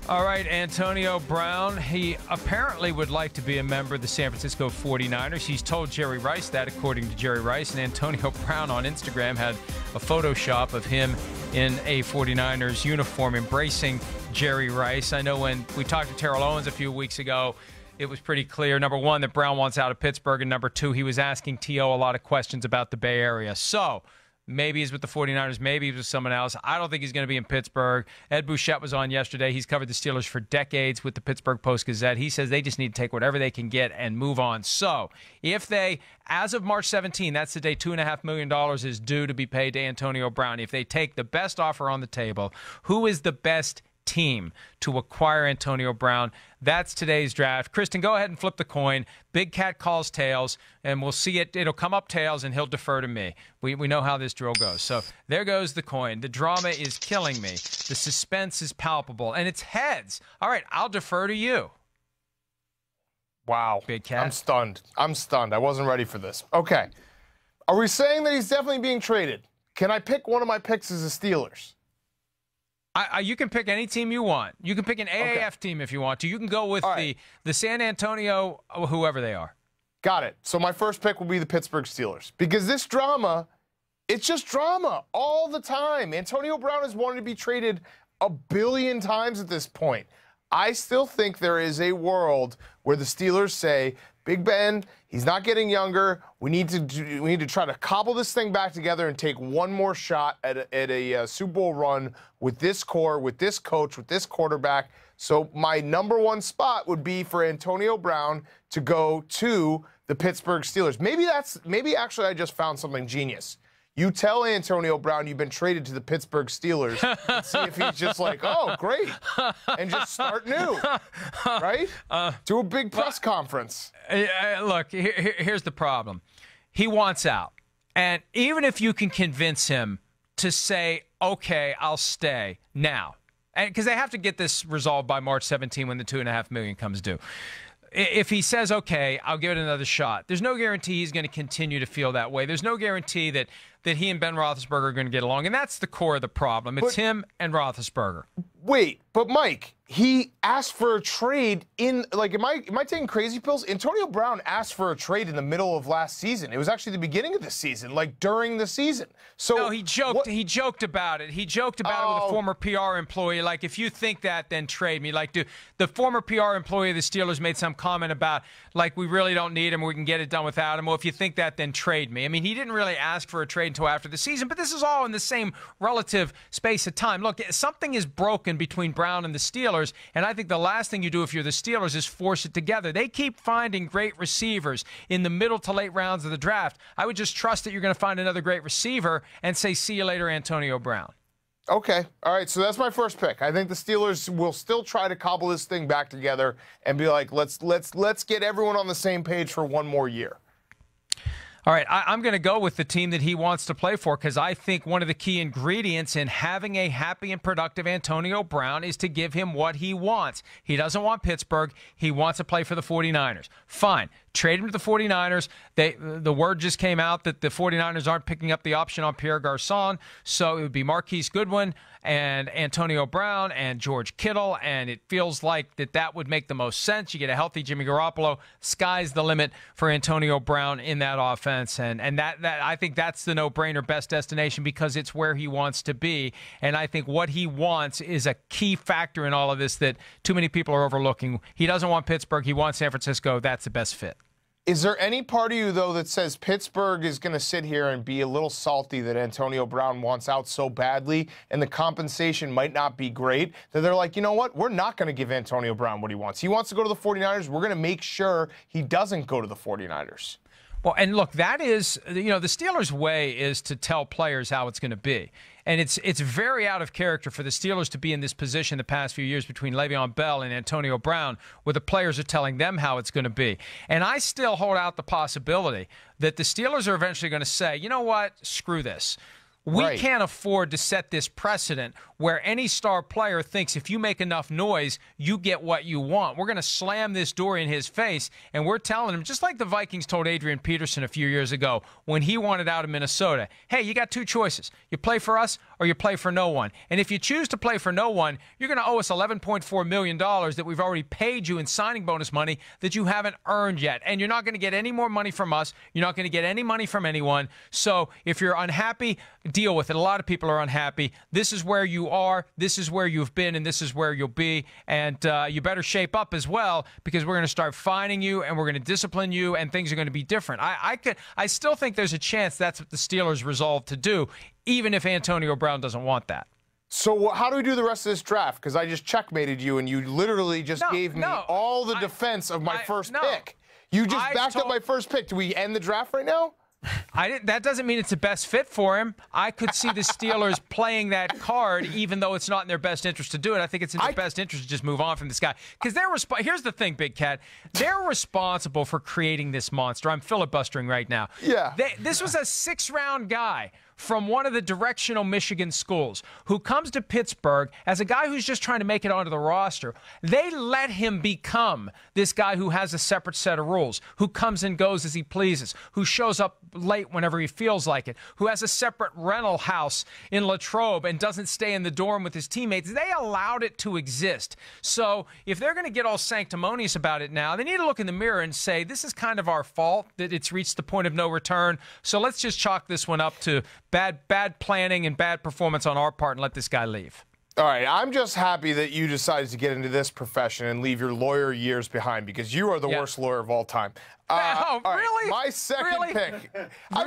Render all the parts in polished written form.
All right, Antonio Brown, he apparently would like to be a member of the San Francisco 49ers. He's told Jerry Rice that, according to Jerry Rice. And Antonio Brown on Instagram had a Photoshop of him in a 49ers uniform embracing Jerry Rice. I know when we talked to Terrell Owens a few weeks ago, it was pretty clear, number one, that Brown wants out of Pittsburgh, and number two, he was asking T.O. a lot of questions about the Bay Area. So maybe he's with the 49ers. Maybe he's with someone else. I don't think he's going to be in Pittsburgh. Ed Bouchette was on yesterday. He's covered the Steelers for decades with the Pittsburgh Post-Gazette. He says they just need to take whatever they can get and move on. So if they, as of March 17, that's the day $2.5 million is due to be paid to Antonio Brown. If they take the best offer on the table, who is the best team to acquire Antonio Brown? That's today's draft. Kristen, go ahead and flip the coin. Big Cat calls tails, and we'll see it. It'll come up tails, and he'll defer to me. We know how this drill goes. So there goes the coin. The drama is killing me. The suspense is palpable, and it's heads. All right, I'll defer to you. Wow. Big Cat. I'm stunned. I wasn't ready for this. Okay. Are we saying that he's definitely being traded? Can I pick one of my picks as the Steelers? You can pick any team you want. You can pick an AAF team if you want to. You can go with the San Antonio, whoever they are. Got it. So my first pick will be the Pittsburgh Steelers. Because this drama, it's just drama all the time. Antonio Brown has wanted to be traded 1 billion times at this point. I still think there is a world where the Steelers say, Big Ben, he's not getting younger. We need to try to cobble this thing back together and take one more shot at a Super Bowl run with this core, with this coach, with this quarterback. So my number one spot would be for Antonio Brown to go to the Pittsburgh Steelers. Maybe actually I just found something genius. You tell Antonio Brown you've been traded to the Pittsburgh Steelers and see if he's just like, oh, great, and just start new, right? Do a big press conference. Look, here's the problem. He wants out. And even if you can convince him to say, okay, I'll stay now, because they have to get this resolved by March 17 when the $2.5 million comes due. If he says, okay, I'll give it another shot, there's no guarantee he's going to continue to feel that way. There's no guarantee that he and Ben Roethlisberger are going to get along. And that's the core of the problem. It's him and Roethlisberger. Wait, but Mike, he asked for a trade in, like, am I taking crazy pills? Antonio Brown asked for a trade in the middle of last season. It was actually the beginning of the season, like during the season. So no, he joked. He joked about it. He joked about it with a former PR employee. Like, if you think that, then trade me. Like, the former PR employee of the Steelers made some comment about, like, we really don't need him. We can get it done without him. Well, if you think that, then trade me. I mean, he didn't really ask for a trade until after the season, but this is all in the same relative space of time. Look, something is broken between Brown and the Steelers, and I think the last thing you do if you're the Steelers is force it together. They keep finding great receivers in the middle to late rounds of the draft. I would just trust that you're going to find another great receiver and say, see you later, Antonio Brown. Okay. All right. So that's my first pick. I think the Steelers will still try to cobble this thing back together and be like, let's get everyone on the same page for one more year. All right, I'm going to go with the team that he wants to play for, because I think one of the key ingredients in having a happy and productive Antonio Brown is to give him what he wants. He doesn't want Pittsburgh. He wants to play for the 49ers. Fine. Trade him to the 49ers. The word just came out that the 49ers aren't picking up the option on Pierre Garçon, so it would be Marquise Goodwin and Antonio Brown and George Kittle, and it feels like that would make the most sense. You get a healthy Jimmy Garoppolo. Sky's the limit for Antonio Brown in that offense, and that I think that's the no-brainer best destination, because it's where he wants to be, and I think what he wants is a key factor in all of this that too many people are overlooking. He doesn't want Pittsburgh. He wants San Francisco. That's the best fit. Is there any part of you, though, that says Pittsburgh is going to sit here and be a little salty that Antonio Brown wants out so badly and the compensation might not be great, that they're like, you know what, we're not going to give Antonio Brown what he wants. He wants to go to the 49ers. We're going to make sure he doesn't go to the 49ers. Well, and look, that is, the Steelers' way is to tell players how it's going to be. And it's very out of character for the Steelers to be in this position the past few years between Le'Veon Bell and Antonio Brown, where the players are telling them how it's going to be. And I still hold out the possibility that the Steelers are eventually going to say, you know what, screw this. We can't afford to set this precedent where any star player thinks if you make enough noise, you get what you want. We're going to slam this door in his face, and we're telling him, just like the Vikings told Adrian Peterson a few years ago when he wanted out of Minnesota, hey, you got two choices. You play for us or you play for no one. And if you choose to play for no one, you're going to owe us $11.4 million that we've already paid you in signing bonus money that you haven't earned yet. And you're not going to get any more money from us. You're not going to get any money from anyone. So if you're unhappy, deal with it. A lot of people are unhappy. This is where you are. This is where you've been, and this is where you'll be. And you better shape up as well, because we're going to start fining you, and we're going to discipline you, and things are going to be different. I still think there's a chance that's what the Steelers resolve to do, even if Antonio Brown doesn't want that. So how do we do the rest of this draft? Because I just checkmated you, and you literally just gave me all the defense of my first pick. You just backed up my first pick. Do we end the draft right now? That doesn't mean it's the best fit for him. I could see the Steelers playing that card, even though it's not in their best interest to do it. I think it's in their best interest to just move on from this guy. Because here's the thing, Big Cat. They're responsible for creating this monster. I'm filibustering right now. Yeah. This was a 6th-round guy from one of the directional Michigan schools who comes to Pittsburgh as a guy who's just trying to make it onto the roster. They let him become this guy who has a separate set of rules, who comes and goes as he pleases, who shows up late whenever he feels like it, who has a separate rental house in Latrobe and doesn't stay in the dorm with his teammates. They allowed it to exist. So if they're going to get all sanctimonious about it now, they need to look in the mirror and say, this is kind of our fault that it's reached the point of no return. So let's just chalk this one up to bad planning and bad performance on our part and let this guy leave. All right, I'm just happy that you decided to get into this profession and leave your lawyer years behind, because you are the worst lawyer of all time. Oh, really? My second pick. I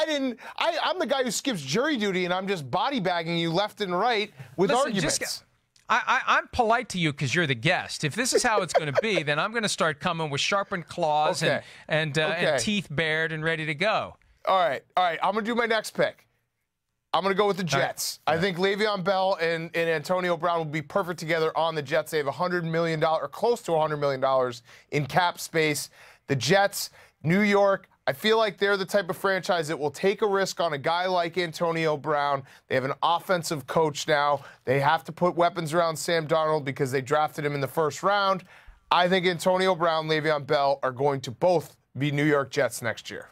mean, I'm the guy who skips jury duty, and I'm just body bagging you left and right with arguments. I'm polite to you because you're the guest. If this is how it's going to be, then I'm going to start coming with sharpened claws and teeth bared and ready to go. All right. I'm going to do my next pick. I'm going to go with the Jets. Right. I think Le'Veon Bell and Antonio Brown will be perfect together on the Jets. They have $100 million, or close to $100 million in cap space. The Jets, New York, I feel like they're the type of franchise that will take a risk on a guy like Antonio Brown. They have an offensive coach now. They have to put weapons around Sam Darnold because they drafted him in the first round. I think Antonio Brown, Le'Veon Bell are going to both be New York Jets next year.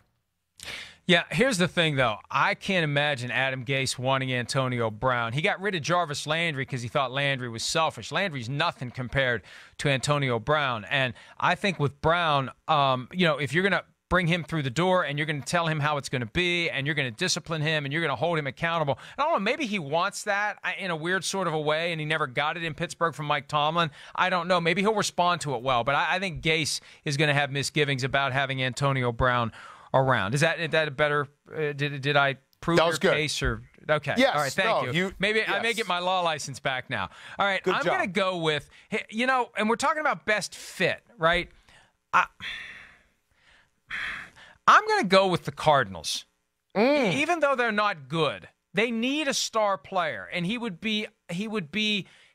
Yeah, here's the thing, though. I can't imagine Adam Gase wanting Antonio Brown. He got rid of Jarvis Landry because he thought Landry was selfish. Landry's nothing compared to Antonio Brown. And I think with Brown, if you're going to bring him through the door and you're going to tell him how it's going to be and you're going to discipline him and you're going to hold him accountable. I don't know, maybe he wants that in a weird sort of a way and he never got it in Pittsburgh from Mike Tomlin. I don't know. Maybe he'll respond to it well. But I think Gase is going to have misgivings about having Antonio Brown around. Is that a better did I prove your case? Or okay. Yes, all right, thank you. Maybe I may get my law license back now. All right, I'm going to go with, and we're talking about best fit, right? I'm going to go with the Cardinals. Even though they're not good, they need a star player, and he would be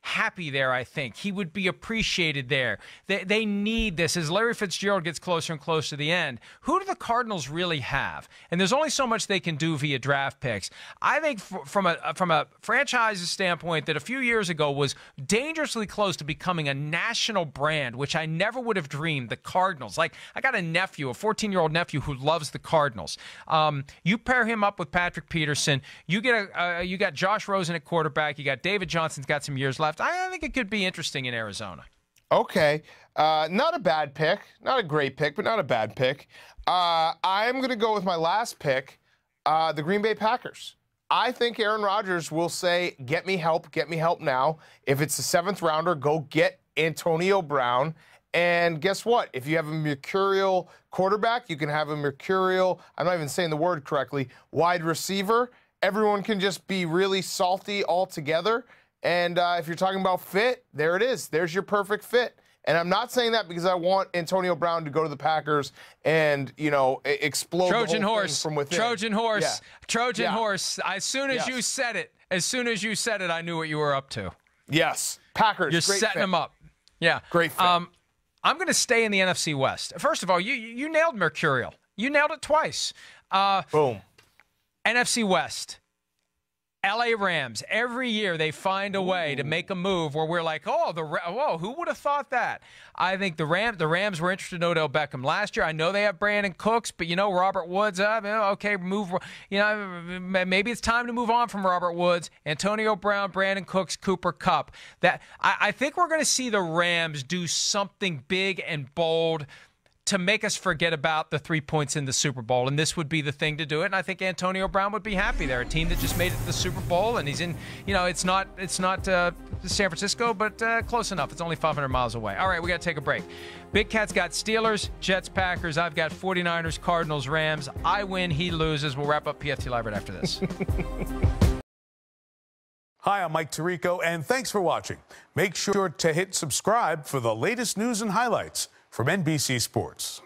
happy there, I think. He would be appreciated there. They need this. As Larry Fitzgerald gets closer and closer to the end, who do the Cardinals really have? And there's only so much they can do via draft picks. I think from a franchise standpoint that a few years ago was dangerously close to becoming a national brand, which I never would have dreamed, the Cardinals. Like, I got a 14-year-old nephew who loves the Cardinals. You pair him up with Patrick Peterson. You got Josh Rosen at quarterback. You got David Johnson's got some years left. I think it could be interesting in Arizona. Okay. Not a bad pick. Not a great pick, but not a bad pick. I'm going to go with my last pick, the Green Bay Packers. I think Aaron Rodgers will say, get me help now. If it's the 7th rounder, go get Antonio Brown. And guess what? If you have a mercurial quarterback, you can have a mercurial, I'm not even saying the word correctly, wide receiver. Everyone can just be really salty all together. And if you're talking about fit, there it is. There's your perfect fit. And I'm not saying that because I want Antonio Brown to go to the Packers and, explode Trojan the whole horse thing from within. Trojan horse. Yeah. Trojan horse. As soon as you said it, I knew what you were up to. Yes. Packers. You're great setting fit. them up. Yeah. Great fit. I'm going to stay in the NFC West. First of all, you nailed mercurial. You nailed it twice. Boom. NFC West. LA Rams, every year they find a way to make a move where we're like, whoa, who would have thought that? I think the Rams were interested in Odell Beckham last year. I know they have Brandon Cooks, but, Robert Woods, okay, maybe it's time to move on from Robert Woods, Antonio Brown, Brandon Cooks, Cooper Kupp. I think we're going to see the Rams do something big and bold to make us forget about the 3 points in the Super Bowl, and this would be the thing to do it. And I think Antonio Brown would be happy there. A team that just made it to the Super Bowl, and he's in. It's not San Francisco, but close enough. It's only 500 miles away. All right, we got to take a break. Big Cat's got Steelers, Jets, Packers. I've got 49ers, Cardinals, Rams. I win, he loses. We'll wrap up PFT Live right after this. Hi, I'm Mike Tirico, and thanks for watching. Make sure to hit subscribe for the latest news and highlights from NBC Sports.